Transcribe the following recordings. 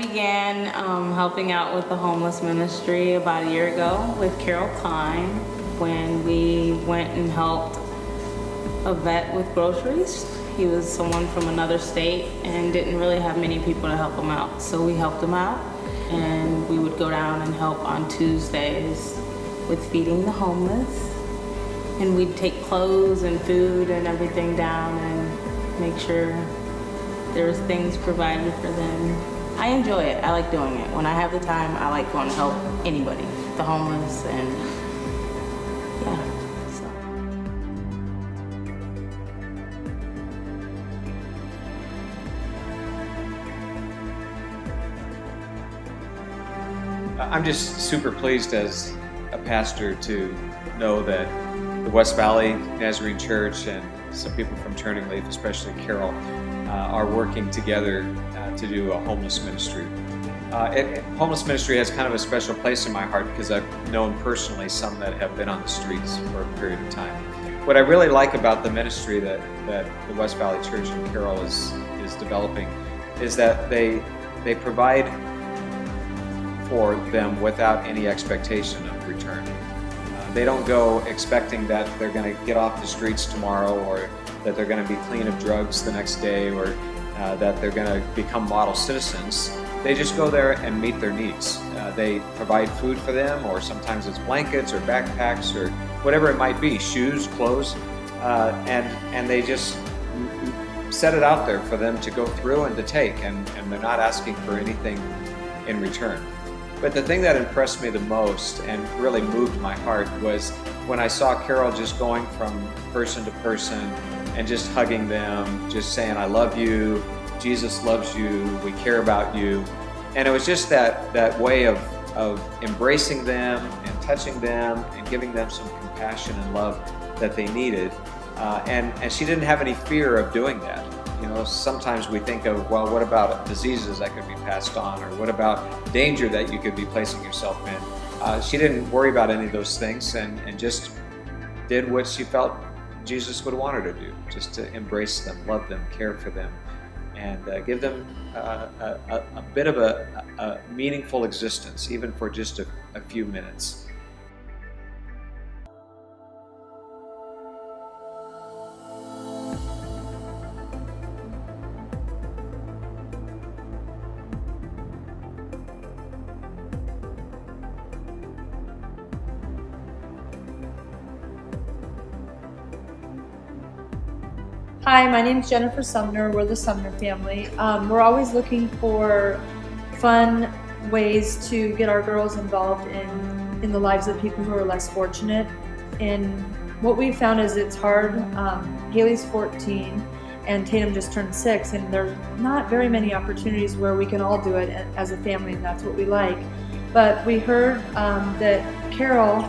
began helping out with the homeless ministry about a year ago with Carol Klein when we went and helped a vet with groceries. He was someone from another state and didn't really have many people to help him out. So we helped him out, and we would go down and help on Tuesdays with feeding the homeless. And we'd take clothes and food and everything down and make sure there was things provided for them. I enjoy it. I like doing it. When I have the time, I like going to help anybody, the homeless, and yeah. I'm just super pleased as a pastor to know that the West Valley Nazarene Church and some people from Turning Leaf, especially Carol, are working together to do a homeless ministry. Homeless ministry has kind of a special place in my heart because I've known personally some that have been on the streets for a period of time. What I really like about the ministry that the West Valley Church and Carol is developing is that they provide for them without any expectation of return. They don't go expecting that they're going to get off the streets tomorrow, or that they're going to be clean of drugs the next day, or that they're going to become model citizens. They just go there and meet their needs. They provide food for them, or sometimes it's blankets or backpacks or whatever it might be, shoes, clothes, and they just set it out there for them to go through and to take, and they're not asking for anything in return. But the thing that impressed me the most and really moved my heart was when I saw Carol just going from person to person and just hugging them, just saying, "I love you, Jesus loves you, we care about you." And it was just that way of embracing them and touching them and giving them some compassion and love that they needed. And she didn't have any fear of doing that. You know, sometimes we think of, well, what about diseases that could be passed on, or what about danger that you could be placing yourself in? She didn't worry about any of those things and just did what she felt Jesus would want her to do, just to embrace them, love them, care for them, and give them a bit of a meaningful existence, even for just a few minutes. Hi, my name's Jennifer Sumner. We're the Sumner family. We're always looking for fun ways to get our girls involved in the lives of people who are less fortunate. And what we found is it's hard. Haley's 14 and Tatum just turned 6, and there's not very many opportunities where we can all do it as a family, and that's what we like. But we heard that Carol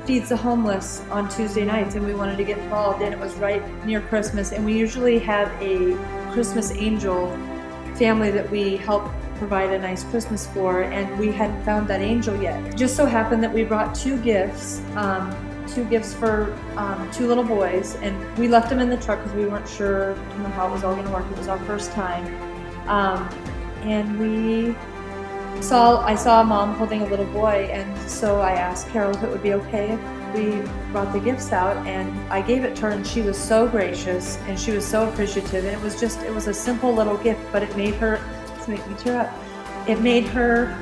feeds the homeless on Tuesday nights, and we wanted to get involved, and it was right near Christmas, and we usually have a Christmas angel family that we help provide a nice Christmas for, and we hadn't found that angel yet. It just so happened that we brought two gifts for 2 little boys, and we left them in the truck because we weren't sure how it was all going to work. It was our first time, and I saw a mom holding a little boy, and so I asked Carol if it would be okay if we brought the gifts out, and I gave it to her, and she was so gracious and she was so appreciative, and it was a simple little gift, but it made her, it's making me tear up, it made her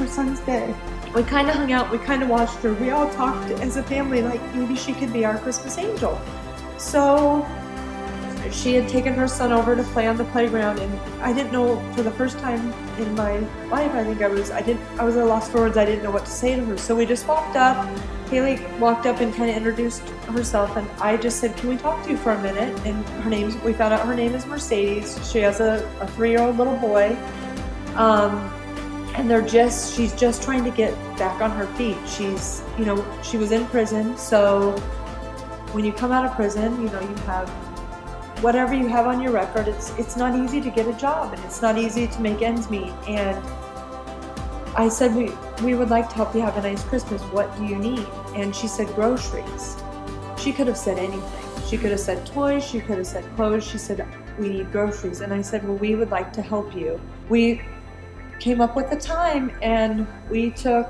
son's day. We kind of hung out, we kind of watched her, we all talked as a family like maybe she could be our Christmas angel. So she had taken her son over to play on the playground, and I didn't know, for the first time in my life, I think I was at a loss for words. I didn't know what to say to her. So we just walked up. Haley walked up and kind of introduced herself, and I just said, "Can we talk to you for a minute?" And we found out her name is Mercedes. She has a 3-year-old little boy. And she's just trying to get back on her feet. She was in prison. So when you come out of prison, you have whatever you have on your record. It's not easy to get a job, and it's not easy to make ends meet. And I said, we would like to help you have a nice Christmas. What do you need? And she said groceries. She could have said anything. She could have said toys. She could have said clothes. She said, we need groceries. And I said, well, we would like to help you. We came up with a time and we took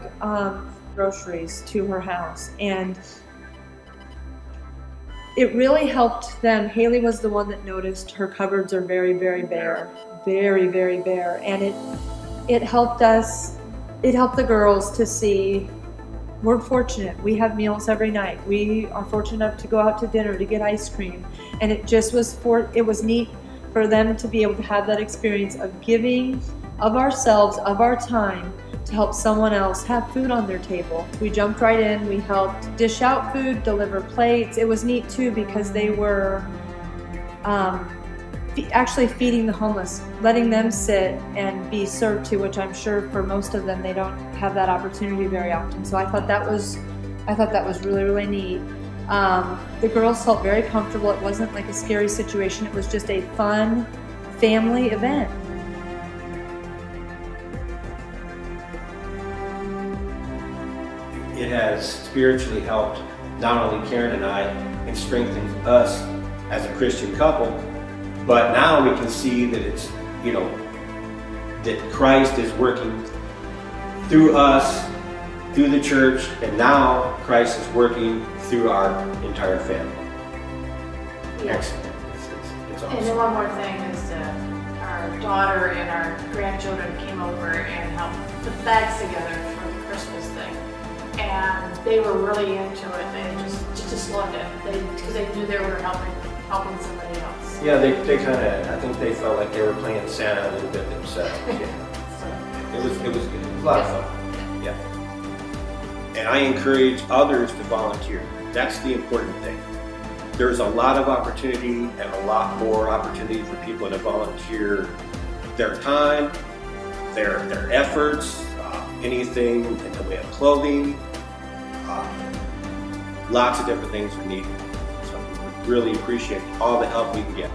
groceries to her house, and it really helped them. Haley was the one that noticed her cupboards are very, very bare, very, very bare, and it helped us. It helped the girls to see we're fortunate. We have meals every night. We are fortunate enough to go out to dinner, to get ice cream, and it just was it was neat for them to be able to have that experience of giving of ourselves, of our time, to help someone else have food on their table. We jumped right in. We helped dish out food, deliver plates. It was neat too because they were actually feeding the homeless, letting them sit and be served to, which I'm sure for most of them they don't have that opportunity very often. So I thought that was really, really neat. The girls felt very comfortable. It wasn't like a scary situation. It was just a fun family event. It has spiritually helped not only Karen and I and strengthened us as a Christian couple, but now we can see that it's, that Christ is working through us, through the church, and now Christ is working through our entire family. Yeah. Excellent. It's awesome. And then one more thing is that our daughter and our grandchildren came over and helped put bags together for the Christmas thing. And they were really into it. They just loved it. Because they knew they were helping somebody else. Yeah, they kind of, I think they felt like they were playing Santa a little bit themselves. Yeah. So, It was good. It was a lot of fun. Yeah. And I encourage others to volunteer. That's the important thing. There's a lot of opportunity and a lot more opportunity for people to volunteer their time, their efforts, anything in the way of clothing. Lots of different things are needed. So we really appreciate all the help we can get.